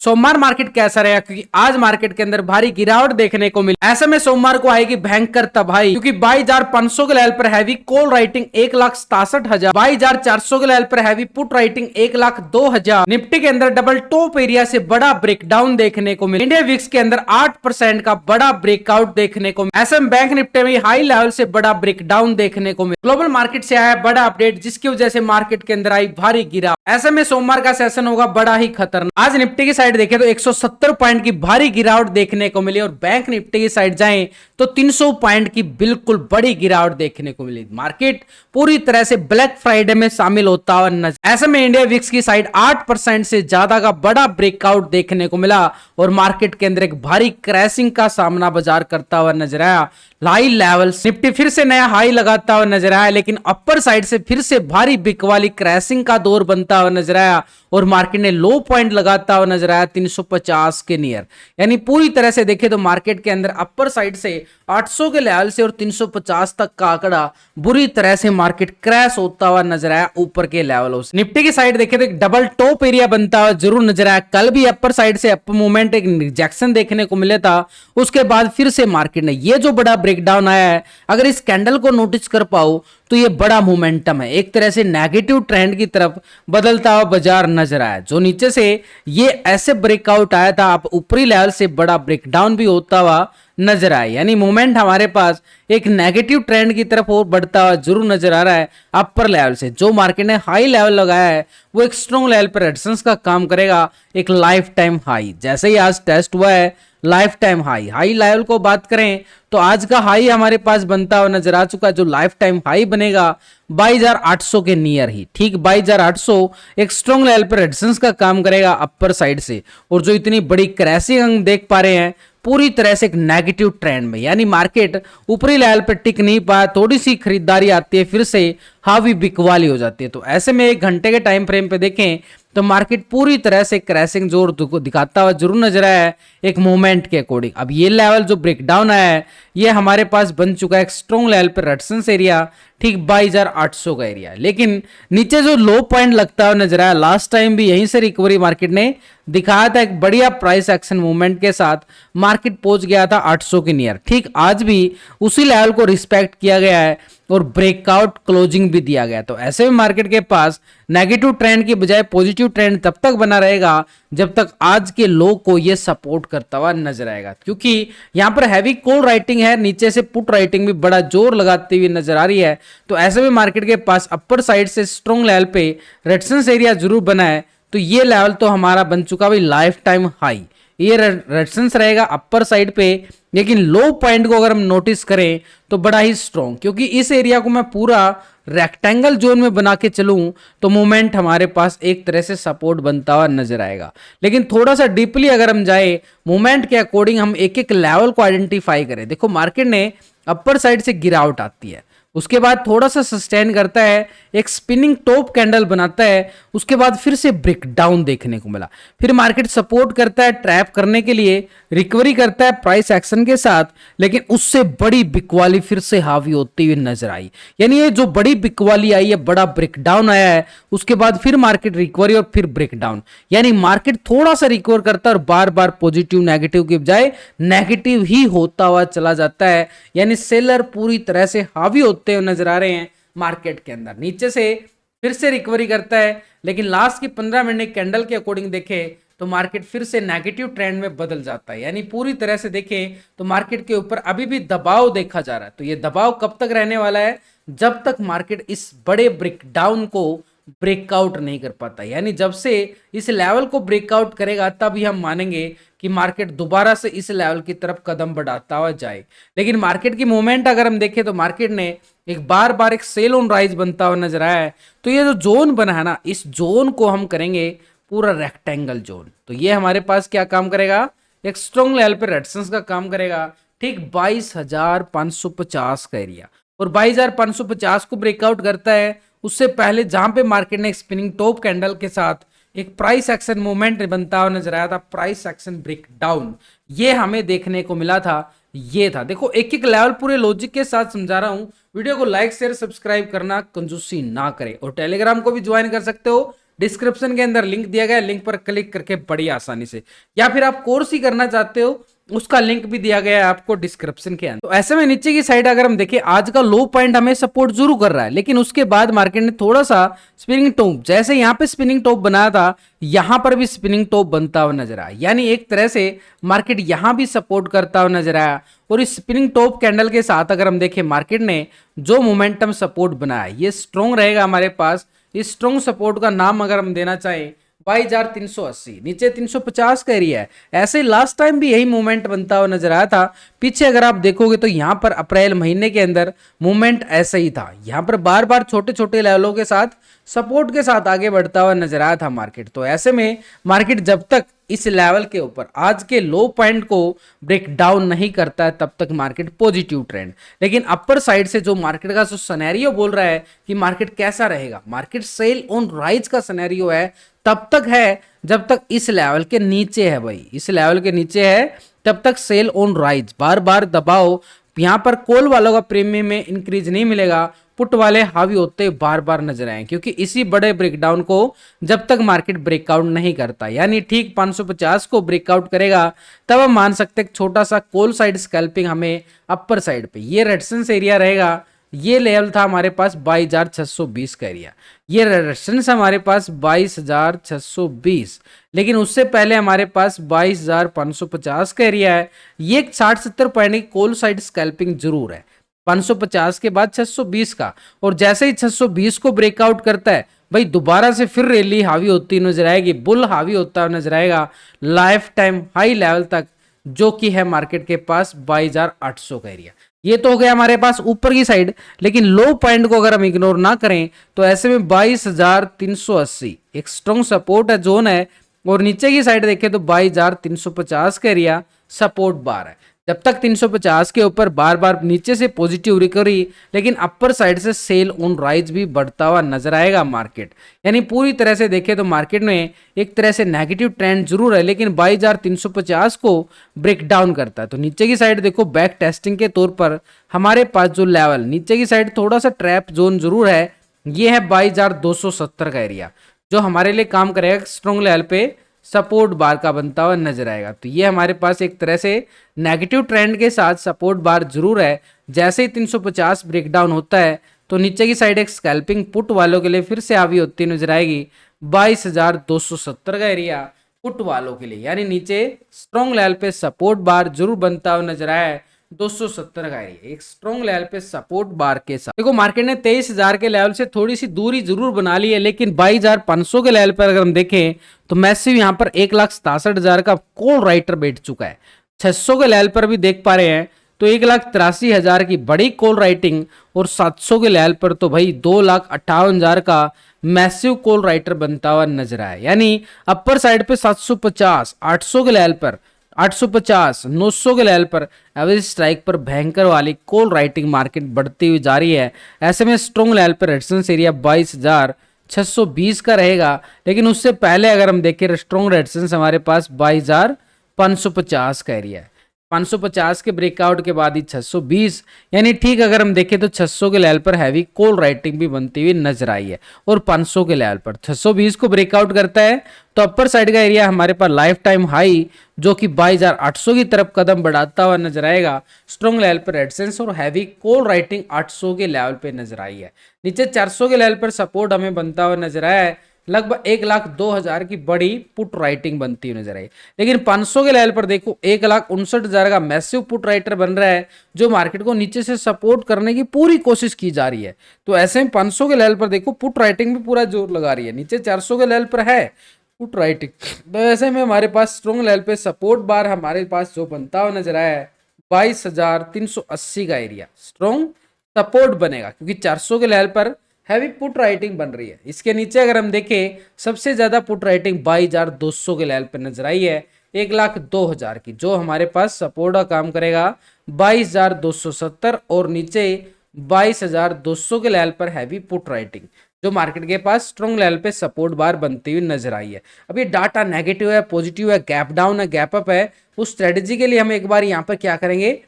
सोमवार मार्केट कैसा रहेगा, क्योंकि आज मार्केट के अंदर भारी गिरावट देखने को मिली। ऐसे में सोमवार को आएगी भयंकर तबाही, क्योंकि 22,500 के लेवल पर हैवी कॉल राइटिंग 1,67,000, 22,400 के लेवल पर हैवी पुट राइटिंग 1,02,000। निफ्टी के अंदर डबल टॉप एरिया से बड़ा ब्रेकडाउन देखने को मिला। इंडिया विक्स के अंदर 8% का बड़ा ब्रेकआउट देखने को मिला। ऐसे में बैंक निफ्टी में हाई लेवल से बड़ा ब्रेकडाउन देखने को मिला। ग्लोबल मार्केट से आया बड़ा अपडेट, जिसकी वजह से मार्केट के अंदर आई भारी गिरावट। ऐसे में सोमवार का सेशन होगा बड़ा ही खतरनाक। आज निफ्टी की साइड देखें तो 170 पॉइंट की भारी गिरावट देखने को मिली, और बैंक निफ्टी की साइड जाएं तो 300 पॉइंट की बिल्कुल बड़ी गिरावट देखने को मिली। मार्केट पूरी तरह से ब्लैक फ्राइडे में शामिल होता हुआ नजर। ऐसे में इंडिया विक्स की साइड 8% से ज्यादा का बड़ा ब्रेकआउट देखने को मिला, और मार्केट के अंदर एक भारी क्रैशिंग का सामना बाजार करता हुआ नजर आया। हाई लेवल्स निफ्टी फिर से नया हाई लगाता हुआ नजर आया, लेकिन अपर साइड से फिर से भारी बिक वाली क्रैशिंग का दौर बनता हुआ नजर आया, और मार्केट ने लो पॉइंट लगाता हुआ नजर आया 350 के नियर। यानी पूरी तरह से देखें तो मार्केट के अंदर अपर साइड से 800 के लेवल से और 350 तक का आंकड़ा बुरी तरह से मार्केट क्रैश होता हुआ नजर आया ऊपर के लेवलों से। निफ्टी की साइड देखें तो एक डबल टॉप एरिया बनता हुआ जरूर नजर आया। कल भी अपर साइड से अपर मूवमेंट एक रिजेक्शन देखने को मिला था, उसके बाद फिर से मार्केट ने ये जो बड़ा ब्रेकडाउन आया है, अगर इस कैंडल को नोटिस कर पाओ तो ये बड़ा मोमेंटम है, एक तरह से नेगेटिव ट्रेंड की तरफ बदलता हुआ बाजार नजर आया। जो नीचे से ये ऐसे ब्रेकआउट आया था, आप ऊपरी लेवल से बड़ा ब्रेकडाउन भी होता हुआ नजर आया। यानी मूवमेंट हमारे पास एक नेगेटिव ट्रेंड की तरफ और बढ़ता हुआ जरूर नजर आ रहा है अपर लेवल से। जो मार्केट ने हाई लेवल लगाया है वो एक स्ट्रॉन्ग लेवल पर रेजिस्टेंस का काम करेगा, एक लाइफ टाइम हाई। जैसे ही आज टेस्ट हुआ है life time high, high level को बात करें तो आज का हाई हमारे पास बनता हुआ नजर आ चुका है। जो लाइफ टाइम हाई बनेगा 22,800 के नियर ही, ठीक 22,800 एक स्ट्रॉन्ग लेवल पर रेजिस्टेंस का काम करेगा अपर साइड से। और जो इतनी बड़ी क्रैशिंग हम देख पा रहे हैं पूरी तरह से एक नेगेटिव ट्रेंड में, यानी मार्केट ऊपरी लेवल पर टिक नहीं पाया, थोड़ी सी खरीदारी आती है फिर से हावी बिकवाली हो जाती है। तो ऐसे में एक घंटे के टाइम फ्रेम पे देखें तो मार्केट पूरी तरह से क्रैशिंग जोर दिखाता हुआ जरूर नजर आया है एक मूवमेंट के अकॉर्डिंग। अब ये लेवल जो ब्रेकडाउन आया है ये हमारे पास बन चुका है एक स्ट्रॉन्ग लेवल पर रेजिस्टेंस एरिया, ठीक 22,800 का एरिया। लेकिन नीचे जो लो पॉइंट लगता हुआ नजर आया, लास्ट टाइम भी यहीं से रिकवरी मार्केट ने दिखाया था, एक बढ़िया प्राइस एक्शन मूवमेंट के साथ मार्केट पहुंच गया था 800 के नियर। ठीक आज भी उसी लेवल को रिस्पेक्ट किया गया है और ब्रेकआउट क्लोजिंग भी दिया गया। तो ऐसे में मार्केट के पास नेगेटिव ट्रेंड की बजाय पॉजिटिव ट्रेंड तब तक बना रहेगा जब तक आज के लो को ये सपोर्ट करता हुआ नजर आएगा, क्योंकि यहां पर हैवी कॉल राइटिंग है, नीचे से पुट राइटिंग भी बड़ा जोर लगाती हुई नजर आ रही है। तो ऐसे में मार्केट के पास अपर साइड से स्ट्रॉन्ग लेवल पे रेजिस्टेंस एरिया जरूर बना है। तो ये लेवल तो हमारा बन चुका भाई लाइफ टाइम हाई, ये रेजिस्टेंस रहेगा अपर साइड पे। लेकिन लो पॉइंट को अगर हम नोटिस करें तो बड़ा ही स्ट्रॉन्ग, क्योंकि इस एरिया को मैं पूरा रेक्टेंगल जोन में बना के चलूं तो मूवमेंट हमारे पास एक तरह से सपोर्ट बनता हुआ नजर आएगा। लेकिन थोड़ा सा डीपली अगर हम जाए मूवमेंट के अकॉर्डिंग, हम एक एक लेवल को आइडेंटिफाई करें। देखो मार्केट ने अपर साइड से गिरावट आती है, उसके बाद थोड़ा सा सस्टेन करता है, एक स्पिनिंग टॉप कैंडल बनाता है, उसके बाद फिर से ब्रेकडाउन देखने को मिला। फिर मार्केट सपोर्ट करता है, ट्रैप करने के लिए रिकवरी करता है प्राइस एक्शन के साथ, लेकिन उससे बड़ी बिकवाली फिर से हावी होती हुई नजर आई। यानी ये जो बड़ी बिकवाली आई है, बड़ा ब्रेकडाउन आया है, उसके बाद फिर मार्केट रिकवरी और फिर ब्रेकडाउन। यानी मार्केट थोड़ा सा रिकवर करता है और बार बार पॉजिटिव नेगेटिव के बजाय नेगेटिव ही होता हुआ चला जाता है। यानी सेलर पूरी तरह से हावी होते हुए नजर आ रहे हैं मार्केट के अंदर। नीचे से फिर से रिकवरी करता है, लेकिन लास्ट की 15 मिनट कैंडल के अकॉर्डिंग देखें तो मार्केट फिर से नेगेटिव ट्रेंड में बदल जाता है। यानी पूरी तरह से देखें तो मार्केट के ऊपर अभी भी दबाव देखा जा रहा है। तो ये दबाव कब तक रहने वाला है? जब तक मार्केट इस बड़े ब्रेकडाउन को ब्रेकआउट नहीं कर पाता। यानी जब से इस लेवल को ब्रेकआउट करेगा तब ही हम मानेंगे कि मार्केट दोबारा से इस लेवल की तरफ कदम बढ़ाता हुआ जाए। लेकिन मार्केट की मूवमेंट अगर हम देखें तो मार्केट ने एक बार एक सेल ऑन राइज बनता हुआ नजर आया है। तो ये जो जोन बना है ना, इस जोन को हम करेंगे पूरा रेक्टेंगल जोन। तो ये हमारे पास क्या काम करेगा? एक स्ट्रॉन्ग लेवल पे रेजिस्टेंस का काम करेगा, ठीक 22,550 का एरिया। और 22,550 को ब्रेकआउट करता है उससे पहले जहां पे मार्केट ने स्पिनिंग टॉप कैंडल के साथ एक प्राइस एक्शन मूवमेंट बनता हुआ नजर आया था, प्राइस एक्शन ब्रेकडाउन, ये हमें देखने को मिला था। ये था, देखो एक एक लेवल पूरे लॉजिक के साथ समझा रहा हूं। वीडियो को लाइक शेयर सब्सक्राइब करना कंजूसी ना करें, और टेलीग्राम को भी ज्वाइन कर सकते हो, डिस्क्रिप्शन के अंदर लिंक दिया गया है, लिंक पर क्लिक करके बड़ी आसानी से, या फिर आप कोर्स ही करना चाहते हो उसका लिंक भी दिया गया है आपको डिस्क्रिप्शन के अंदर। तो ऐसे में नीचे की साइड अगर हम देखें, आज का लो पॉइंट हमें सपोर्ट जरूर कर रहा है, लेकिन उसके बाद मार्केट ने थोड़ा सा स्पिनिंग टॉप, जैसे यहां पे स्पिनिंग टॉप बनाया था, यहां पर भी स्पिनिंग टॉप बनता हुआ नजर आया। यानी एक तरह से मार्केट यहां भी सपोर्ट करता हुआ नजर आया। और इस स्पिनिंग टॉप कैंडल के साथ अगर हम देखें, मार्केट ने जो मोमेंटम सपोर्ट बनाया ये स्ट्रॉन्ग रहेगा हमारे पास। इस स्ट्रॉन्ग सपोर्ट का नाम अगर हम देना चाहें 22,380, नीचे 350 का एरिया है। ऐसे लास्ट टाइम भी यही मूवमेंट बनता हुआ नजर आया था। पीछे अगर आप देखोगे तो यहां पर अप्रैल महीने के अंदर मूवमेंट ऐसा ही था, यहां पर बार बार छोटे छोटे लेवलों के साथ सपोर्ट के साथ आगे बढ़ता हुआ नजर आया था मार्केट। तो ऐसे में मार्केट जब तक इस लेवल के ऊपर आज के लो पॉइंट को ब्रेक डाउन नहीं करता है तब तक मार्केट पॉजिटिव ट्रेंड। लेकिन अपर साइड से जो मार्केट का जो सिनेरियो बोल रहा है कि मार्केट कैसा रहेगा, मार्केट सेल ऑन राइज का सिनेरियो है, तब तक है जब तक इस लेवल के नीचे है भाई, इस लेवल के नीचे है तब तक सेल ऑन राइज। बार बार दबाओ, यहां पर कॉल वालों का प्रीमियम में इंक्रीज नहीं मिलेगा, पुट वाले हावी होते बार बार नजर आए, क्योंकि इसी बड़े ब्रेकडाउन को जब तक मार्केट ब्रेकआउट नहीं करता, यानी ठीक 550 को ब्रेकआउट करेगा, तब हम मान सकते हैं छोटा सा कॉल साइड स्कैल्पिंग हमें अपर साइड पे, ये रेजिस्टेंस एरिया रहेगा। ये लेवल था हमारे पास 22,620 का एरिया, ये रेजिस्टेंस हमारे पास 22,620, लेकिन उससे पहले हमारे पास 22,550 का एरिया है। ये 60-70 पॉइंट की कॉल साइड स्कैल्पिंग जरूर है, 550 के बाद 620 का, और जैसे ही 620 को ब्रेकआउट करता है भाई दोबारा से फिर रैली हावी होती नजर आएगी, बुल हावी होता हुआ नजर आएगा लाइफ टाइम हाई लेवल तक, जो कि है मार्केट के पास 22,800 का एरिया। ये तो हो गया हमारे पास ऊपर की साइड, लेकिन लो पॉइंट को अगर हम इग्नोर ना करें तो ऐसे में 22,380 एक स्ट्रॉन्ग सपोर्ट है, जोन है, और नीचे की साइड देखें तो 22,350 का एरिया सपोर्ट बार है। जब तक 350 के ऊपर बार बार नीचे से पॉजिटिव रिकवरी, लेकिन अपर साइड से सेल ऑन राइज भी बढ़ता हुआ नजर आएगा मार्केट। यानी पूरी तरह से देखें तो मार्केट में एक तरह से नेगेटिव ट्रेंड जरूर है, लेकिन 22,350 को ब्रेक डाउन करता है। तो नीचे की साइड देखो बैक टेस्टिंग के तौर पर हमारे पास जो लेवल नीचे की साइड थोड़ा सा ट्रैप जोन जरूर है, ये है 22,270 का एरिया, जो हमारे लिए काम करेगा स्ट्रॉन्ग लेवल पे सपोर्ट बार का बनता हुआ नजर आएगा। तो ये हमारे पास एक तरह से नेगेटिव ट्रेंड के साथ सपोर्ट बार जरूर है। जैसे ही 350 ब्रेकडाउन होता है तो नीचे की साइड एक स्कैल्पिंग पुट वालों के लिए फिर से हावी होती नजर आएगी 22,270 का एरिया पुट वालों के लिए, यानी नीचे स्ट्रॉन्ग लेवल पे सपोर्ट बार जरूर बनता हुआ नजर आया है 270 का एरिया, एक स्ट्रॉन्ग लेवल पे सपोर्ट बार के साथ। देखो मार्केट ने 23,000 के लेवल से थोड़ी सी दूरी जरूर बना ली है, लेकिन 22,500 के लेवल पर अगर हम देखें तो मैसिव यहां पर 1,67,000 का कॉल राइटर बैठ चुका है। 600 के लेवल पर भी देख पा रहे हैं तो 1,83,000 की बड़ी कॉल राइटिंग, और 700 के लेवल पर तो भाई 2,58,000 का मैसिव कॉल राइटर बनता हुआ नजर आया। यानी अपर साइड पे 750, 800 के लेवल पर 850, 900 के लेवल पर एवरेज स्ट्राइक पर भयंकर वाली कॉल राइटिंग मार्केट बढ़ती हुई जा रही है। ऐसे में स्ट्रॉन्ग लेवल पर रेजिस्टेंस एरिया 22,620 का रहेगा, लेकिन उससे पहले अगर हम देखें स्ट्रॉन्ग रेजिस्टेंस हमारे पास 22,550 का एरिया है। 550 के ब्रेकआउट के बाद ही 620, यानी ठीक अगर हम देखें तो 600 के लेवल पर हैवी कॉल राइटिंग भी बनती हुई नजर आई है, और 500 के लेवल पर 620 को ब्रेकआउट करता है तो अपर साइड का एरिया हमारे पास लाइफ टाइम हाई जो कि 22,800 की तरफ कदम बढ़ाता हुआ नजर आएगा। स्ट्रॉन्ग लेवल पर रेजिस्टेंस और हैवी कॉल राइटिंग 800 के लेवल पे नजर आई है। नीचे 400 के लेवल पर सपोर्ट हमें बनता हुआ नजर आया है, लगभग 1,02,000 की बड़ी पुट राइटिंग बनती हुई नजर आई। लेकिन 500 के लेवल पर देखो 1,59,000 का मैसिव पुट राइटर बन रहा है, जो मार्केट को नीचे से सपोर्ट करने की पूरी कोशिश की जा रही है। तो ऐसे में 500 के लेवल पर देखो पुट राइटिंग भी पूरा जोर लगा रही है, नीचे 400 के लेवल पर है पुट राइटिंग। तो ऐसे में हमारे पास स्ट्रॉन्ग लेवल पे सपोर्ट बार हमारे पास जो बनता हुआ नजर आया है 22,380 का एरिया स्ट्रॉन्ग सपोर्ट बनेगा, क्योंकि 400 के लेवल पर हैवी पुट राइटिंग बन रही है। इसके नीचे अगर हम देखें सबसे ज्यादा पुट राइटिंग 22,200 के लेवल पर नजर आई है 1,02,000 की, जो हमारे पास सपोर्ट का काम करेगा 22,270, और नीचे 22,200 के लेवल पर हैवी पुट राइटिंग जो मार्केट के पास स्ट्रॉन्ग लेवल पे सपोर्ट बार बनती हुई नजर आई है। अब ये डाटा नेगेटिव है, पॉजिटिव है, गैप डाउन है, गैप अप है, उस स्ट्रेटेजी के लिए हम एक बार यहाँ पर क्या करेंगे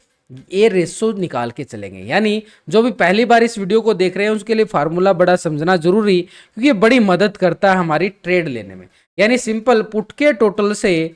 ये रेशो निकाल के चलेंगे। यानी जो भी पहली बार इस वीडियो को देख रहे हैं उसके लिए फार्मूला बड़ा समझना जरूरी, क्योंकि ये बड़ी मदद करता है हमारी ट्रेड लेने में। यानी सिंपल, पुट के टोटल से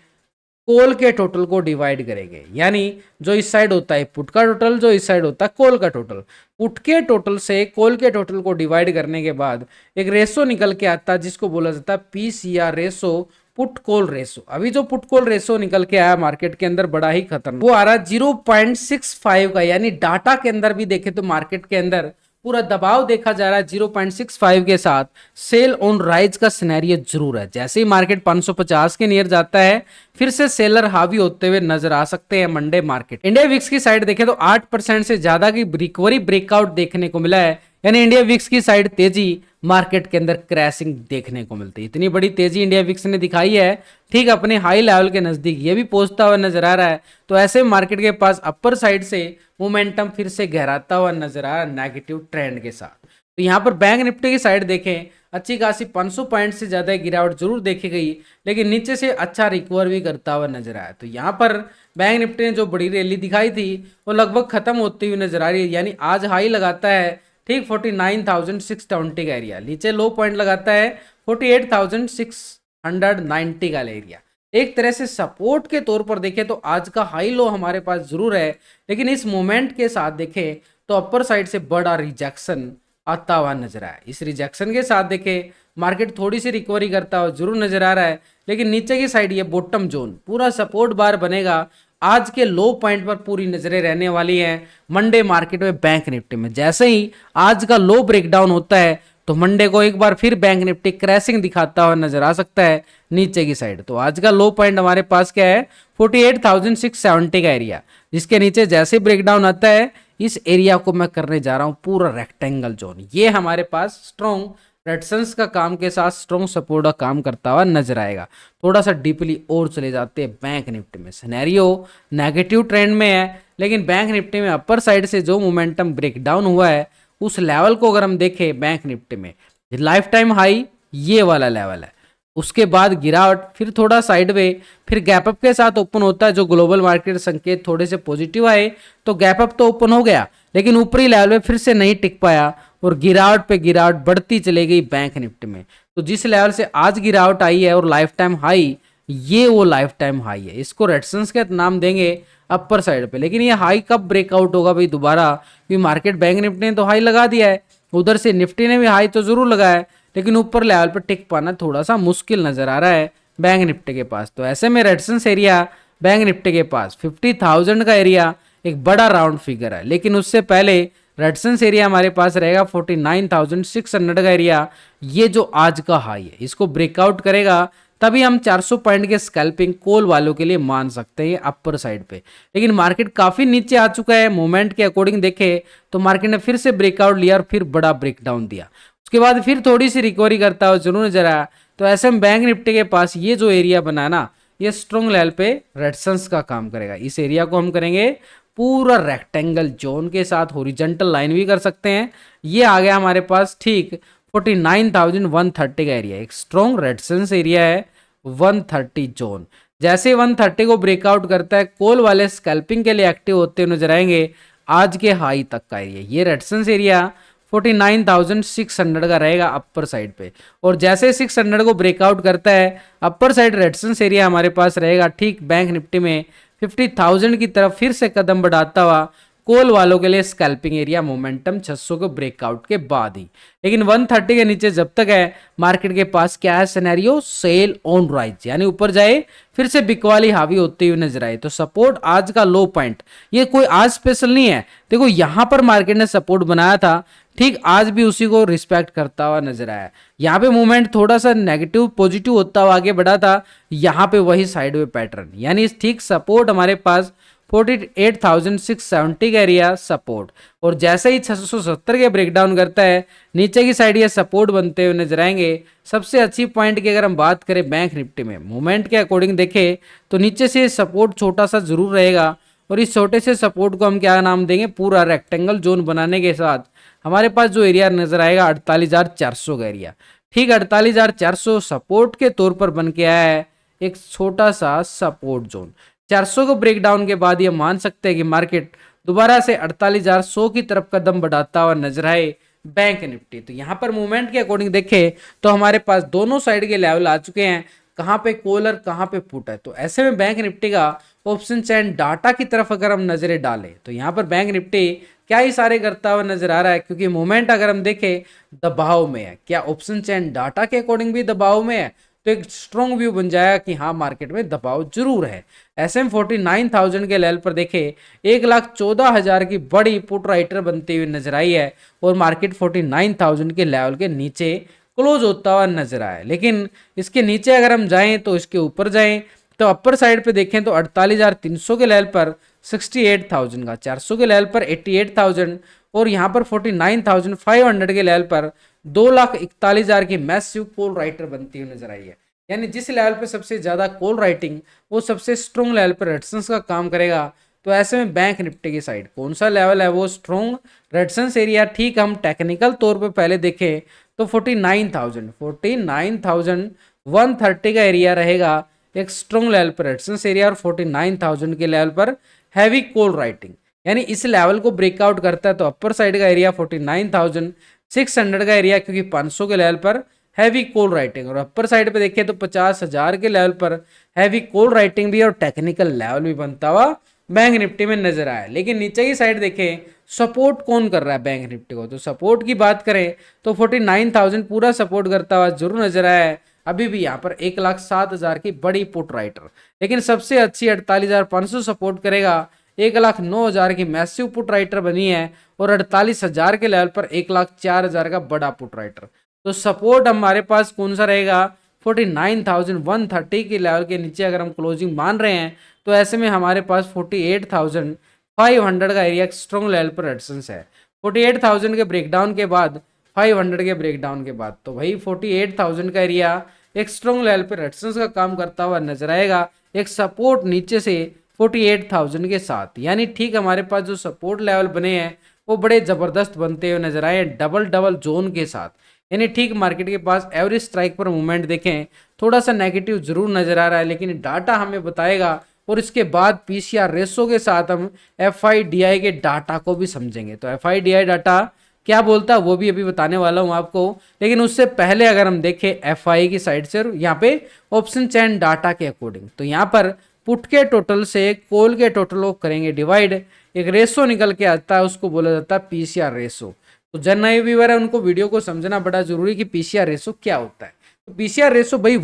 कॉल के टोटल को डिवाइड करेंगे। यानी जो इस साइड होता है पुट का टोटल, जो इस साइड होता है कॉल का टोटल, पुट के टोटल से कॉल के टोटल को डिवाइड करने के बाद एक रेशो निकल के आता है जिसको बोला जाता है PCR ratio, put call ratio. अभी जो पुट कॉल रेशो निकल के आया मार्केट के अंदर बड़ा ही खतरनाक, वो आ रहा है 0.65 का। यानी डाटा के अंदर भी देखे तो मार्केट के अंदर पूरा दबाव देखा जा रहा है 0.65 के साथ। सेल ऑन राइज का सिनेरियो जरूर है। जैसे ही मार्केट 550 के नियर जाता है फिर से सेलर हावी होते हुए नजर आ सकते हैं मंडे मार्केट। इंडिया विक्स की साइड देखें तो 8% से ज्यादा की रिकवरी ब्रेकआउट देखने को मिला है। यानी इंडिया विक्स की साइड तेजी, मार्केट के अंदर क्रैशिंग देखने को मिलती है। इतनी बड़ी तेजी इंडिया विक्स ने दिखाई है ठीक अपने हाई लेवल के नजदीक, ये भी पहुंचता हुआ नजर आ रहा है। तो ऐसे मार्केट के पास अपर साइड से मोमेंटम फिर से गहराता हुआ नजर आ रहा है नेगेटिव ट्रेंड के साथ। तो यहाँ पर बैंक निफ्टी की साइड देखें, अच्छी खासी 500 पॉइंट से ज्यादा गिरावट जरूर देखी गई, लेकिन नीचे से अच्छा रिकवर भी करता हुआ नजर आया। तो यहाँ पर बैंक निफ्टी ने जो बड़ी रैली दिखाई थी वो लगभग खत्म होती हुई नजर आ रही है। यानी आज हाई लगाता है ठीक 49,620 का एरिया, नीचे लो पॉइंट लगाता है 48,690 का एरिया। एक तरह से सपोर्ट के तौर पर देखें तो आज का हाई लो हमारे पास जरूर है, लेकिन इस मोमेंट के साथ देखें तो अपर साइड से बड़ा रिजेक्शन आता हुआ नजर आया। इस रिजेक्शन के साथ देखें मार्केट थोड़ी सी रिकवरी करता हुआ जरूर नजर आ रहा है, लेकिन नीचे की साइड ये बॉटम जोन पूरा सपोर्ट बार बनेगा। आज के लो पॉइंट पर पूरी नजरें रहने वाली हैं मंडे मार्केट में बैंक निफ्टी में। जैसे ही आज का लो ब्रेकडाउन होता है तो मंडे को एक बार फिर बैंक निफ्टी क्रैशिंग दिखाता हुआ नजर आ सकता है नीचे की साइड। तो आज का लो पॉइंट हमारे पास क्या है 48,670 का एरिया, जिसके नीचे जैसे ब्रेकडाउन आता है इस एरिया को मैं करने जा रहा हूं पूरा रेक्टेंगल जोन। ये हमारे पास स्ट्रॉन्ग रेजिस्टेंस का काम के साथ स्ट्रॉन्ग सपोर्ट का काम करता हुआ नजर आएगा। थोड़ा सा डीपली और चले जाते हैं बैंक निफ्टी में। सिनेरियो नेगेटिव ट्रेंड में है, लेकिन बैंक निफ्टी में अपर साइड से जो मोमेंटम ब्रेकडाउन हुआ है उस लेवल को अगर हम देखें बैंक निफ्टी में, लाइफ टाइम हाई ये वाला लेवल है। उसके बाद गिरावट, फिर थोड़ा साइडवे, फिर गैप अप के साथ ओपन होता है। जो ग्लोबल मार्केट संकेत थोड़े से पॉजिटिव आए तो गैप अप तो ओपन हो गया, लेकिन ऊपरी लेवल पे फिर से नहीं टिक पाया और गिरावट पे गिरावट बढ़ती चली गई बैंक निफ्टी में। तो जिस लेवल से आज गिरावट आई है और लाइफ टाइम हाई, ये वो लाइफ टाइम हाई है। इसको रेजिस्टेंस का नाम देंगे अपर साइड पे। लेकिन ये हाई कब ब्रेकआउट होगा भाई दोबारा, क्योंकि मार्केट बैंक निफ्टी ने तो हाई लगा दिया है, उधर से निफ्टी ने भी हाई तो जरूर लगाया है, लेकिन ऊपर लेवल पर टिक पाना थोड़ा सा मुश्किल नजर आ रहा है बैंक निफ्टी के पास। तो ऐसे में रेजिस्टेंस एरिया बैंक निफ्टी के पास 50,000 का एरिया एक बड़ा राउंड फिगर है, लेकिन उससे पहले रेजिस्टेंस एरिया हमारे पास रहेगा 49,600 का एरिया। ये जो आज का हाई है इसको ब्रेकआउट करेगा तभी हम 400 पॉइंट के स्कैल्पिंग कॉल वालों के लिए मान सकते हैं अपर साइड पे। लेकिन मार्केट काफी नीचे आ चुका है। मूवमेंट के अकॉर्डिंग देखे तो मार्केट ने फिर से ब्रेकआउट लिया और फिर बड़ा ब्रेकडाउन दिया, उसके बाद फिर थोड़ी सी रिकवरी करता हुआ जरूर नजर आया। तो ऐसे में बैंक निफ्टी के पास ये जो एरिया बनाना ये स्ट्रॉन्ग लेवल पे रेजिस्टेंस का काम करेगा। इस एरिया को हम करेंगे पूरा रेक्टेंगल जोन के साथ हॉरिजॉन्टल लाइन भी कर सकते हैं। ये आ गया हमारे पास ठीक 49,130 का एरिया, एक स्ट्रॉन्ग रेजिस्टेंस एरिया है 130 जोन। जैसे 130 को ब्रेकआउट करता है कॉल वाले स्कैल्पिंग के लिए एक्टिव होते हुए नजर आएंगे आज के हाई तक का एरिया। ये रेजिस्टेंस एरिया 49,600 का रहेगा अपर साइड पे, और जैसे 600 को ब्रेकआउट करता है अपर साइड रेजिस्टेंस एरिया हमारे पास रहेगा ठीक बैंक निफ्टी में 50,000 की तरफ फिर से कदम बढ़ाता हुआ कॉल वालों के लिए स्कैल्पिंग एरिया मोमेंटम 600 को ब्रेकआउट के बाद ही। लेकिन 130 के नीचे जब तक है मार्केट के पास क्या है सिनेरियो, सेल ऑन राइज, यानी ऊपर जाए फिर से बिकवाली हावी होती हुई नजर आए। तो सपोर्ट आज का लो पॉइंट ये कोई आज स्पेशल नहीं है। देखो यहां पर मार्केट ने सपोर्ट बनाया था, ठीक आज भी उसी को रिस्पेक्ट करता हुआ नजर आया। यहाँ पे मूवमेंट थोड़ा सा नेगेटिव पॉजिटिव होता हुआ आगे बढ़ा था, यहाँ पे वही साइडवे पैटर्न, यानी ठीक सपोर्ट हमारे पास 48,670 का एरिया सपोर्ट, और जैसे ही 670 के ब्रेकडाउन करता है नीचे की साइड ये सपोर्ट बनते हुए नजर आएंगे। सबसे अच्छी पॉइंट की अगर हम बात करें बैंक निफ्टी में मूवमेंट के अकॉर्डिंग देखें तो नीचे से सपोर्ट छोटा सा जरूर रहेगा, और इस छोटे से सपोर्ट को हम क्या नाम देंगे, पूरा रेक्टेंगल जोन बनाने के साथ हमारे पास जो एरिया नजर आएगा 48,400 का एरिया, ठीक 48,400 सपोर्ट के तौर पर बन के आया है एक छोटा सा सपोर्ट जोन। 400 को ब्रेक डाउन के बाद ये मान सकते हैं कि मार्केट दोबारा से 48,100 की तरफ कदम बढ़ाता हुआ नजर आए बैंक निफ्टी। तो यहाँ पर मूवमेंट के अकॉर्डिंग देखें तो हमारे पास दोनों साइड के लेवल आ चुके हैं, कहाँ पे कॉल और कहाँ पे पुट है। तो ऐसे में बैंक निफ्टी का ऑप्शन चैन डाटा की तरफ अगर हम नजरें डालें तो यहाँ पर बैंक निफ्टी क्या इशारे करता हुआ नजर आ रहा है, क्योंकि मूवमेंट अगर हम देखें दबाव में है। क्या ऑप्शन चैन डाटा के अकॉर्डिंग भी दबाव में है? तो एक स्ट्रॉन्ग व्यू बन जाएगा कि हाँ मार्केट में दबाव जरूर है। SM 49,000 के लेवल पर देखे 1,14,000 की बड़ी पुट राइटर बनती हुई नजर आई है और मार्केट 49,000 के लेवल के नीचे क्लोज होता हुआ नजर आया। लेकिन इसके नीचे अगर हम जाएं तो इसके ऊपर जाएं तो अपर साइड पे देखें तो 48,300 के लेवल पर 68,000 का, 400 के लेवल पर 88,000 और यहाँ पर 49,500 के लेवल पर 2,41,000 की मैसिव कॉल राइटर बनती हुई नजर आई है। यानी जिस लेवल पे सबसे ज्यादा कॉल राइटिंग वो सबसे स्ट्रॉन्ग लेवल पर रेजिस्टेंस का काम करेगा। तो ऐसे में बैंक निफ्टी की साइड कौन सा लेवल है वो स्ट्रॉन्ग रेजिस्टेंस एरिया। ठीक, हम टेक्निकल तौर पे पहले देखें तो 49,130 का एरिया रहेगा एक स्ट्रॉन्ग लेवल पर रेजिस्टेंस एरिया और 49,000 के लेवल पर हैवी कॉल राइटिंग। यानी इस लेवल को ब्रेकआउट करता है तो अपर साइड का एरिया 49,600 का एरिया, क्योंकि 500 के लेवल पर हैवी कॉल राइटिंग और अपर साइड पे देखें तो 50,000 के लेवल पर हैवी कॉल राइटिंग भी और टेक्निकल लेवल भी बनता हुआ बैंक निफ्टी में नजर आया। लेकिन नीचे की साइड देखें सपोर्ट कौन कर रहा है बैंक निफ्टी को, तो सपोर्ट की बात करें तो 49,000 पूरा सपोर्ट करता हुआ जरूर नजर आया है। अभी भी यहाँ पर 1,07,000 की बड़ी पुट राइटर, लेकिन सबसे अच्छी 48,500 सपोर्ट करेगा। 1,09,000 की मैसिव पुट राइटर बनी है और 48,000 के लेवल पर 1,04,000 का बड़ा पुट राइटर। तो सपोर्ट हमारे पास कौन सा रहेगा 49,130 के लेवल के नीचे अगर हम क्लोजिंग मान रहे हैं तो ऐसे में हमारे पास 48,500 का एरिया स्ट्रॉन्ग लेवल पर रेजिस्टेंस है। 48,000 के ब्रेकडाउन के बाद 500 के ब्रेकडाउन के बाद तो भाई 48,000 का एरिया एक स्ट्रॉन्ग लेवल पर रेजिस्टेंस का काम करता हुआ नजर आएगा, एक सपोर्ट नीचे से 48,000 के साथ। यानी ठीक हमारे पास जो सपोर्ट लेवल बने हैं वो बड़े जबरदस्त बनते हुए नजर आए डबल डबल जोन के साथ। यानी ठीक मार्केट के पास एवरेज स्ट्राइक पर मूवमेंट देखें थोड़ा सा नेगेटिव जरूर नजर आ रहा है, लेकिन डाटा हमें बताएगा और इसके बाद PCR रेशो के साथ हम FIDI के डाटा को भी समझेंगे। तो FIDI डाटा क्या बोलता है वो भी अभी बताने वाला हूं आपको, लेकिन उससे पहले अगर हम देखें FI की साइड से यहाँ पे ऑप्शन चैन डाटा के अकॉर्डिंग तो यहाँ पर पुट के टोटल से कॉल के टोटल को करेंगे डिवाइड, एक रेशो निकल के आता है उसको बोला जाता है PCR रेशो। तो जन नए व्यूअर है उनको वीडियो को समझना बड़ा जरूरी कि PCR रेशो क्या होता है। तो PCR रेशो भाई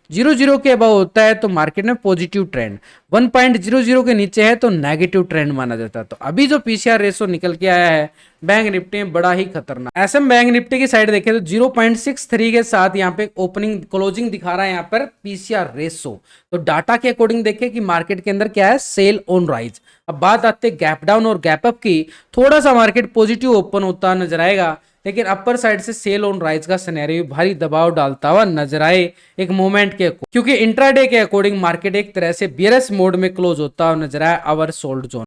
1.00 के अबव होता है तो मार्केट में पॉजिटिव ट्रेंड, 1.00 के नीचे है तो नेगेटिव ट्रेंड माना जाता है। तो अभी जो PCR रेशो निकल के आया है बैंक निफ्टी में बड़ा ही खतरनाक। ऐसे में बैंक निफ्टी की साइड देखें तो 0.63 के साथ यहाँ पे ओपनिंग क्लोजिंग दिखा रहा है यहाँ पर PCR रेशो। तो डाटा के अकॉर्डिंग देखें कि मार्केट के अंदर क्या है सेल ऑन राइज। अब बात आते हैं गैप डाउन और गैप अप की, थोड़ा सा मार्केट पॉजिटिव ओपन होता नजर आएगा, लेकिन अपर साइड से सेल ऑन राइज का सिनेरियो भारी दबाव डालता हुआ नजर आए एक मोमेंट के, क्योंकि इंट्राडे के अकॉर्डिंग मार्केट एक तरह से बियरस मोड में क्लोज होता हुआ नजर आया अवर सोल्ड जोन।